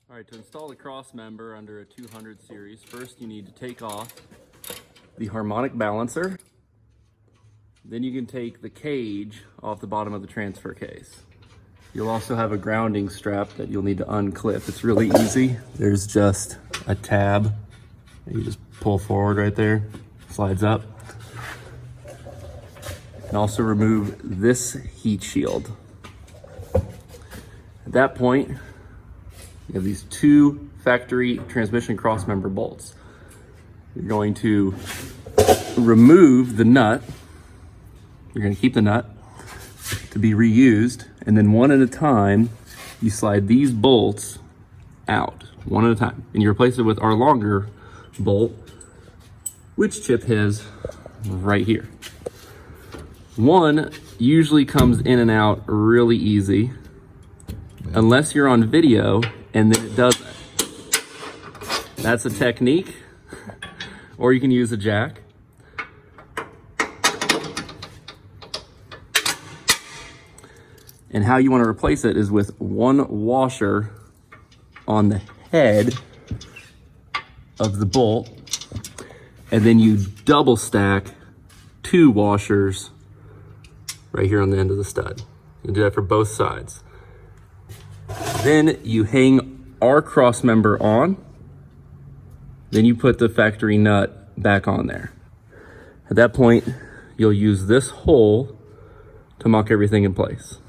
All right, to install the cross member under a 200 series, first you need to take off the harmonic balancer. Then you can take the cage off the bottom of the transfer case. You'll also have a grounding strap that you'll need to unclip. It's really easy. There's just a tab that you just pull forward right there, slides up. And also remove this heat shield. At that point, you have these two factory transmission cross member bolts. You're going to remove the nut. You're going to keep the nut to be reused, and then one at a time, you slide these bolts out, one at a time, and you replace it with our longer bolt, which Chip has right here. One usually comes in and out really easy, unless you're on video, and then it doesn't. That's a technique, or you can use a jack. And how you want to replace it is with one washer on the head of the bolt, and then you double stack two washers right here on the end of the stud. You can do that for both sides. Then you hang our cross member on, then you put the factory nut back on there. At that point, you'll use this hole to mock everything in place.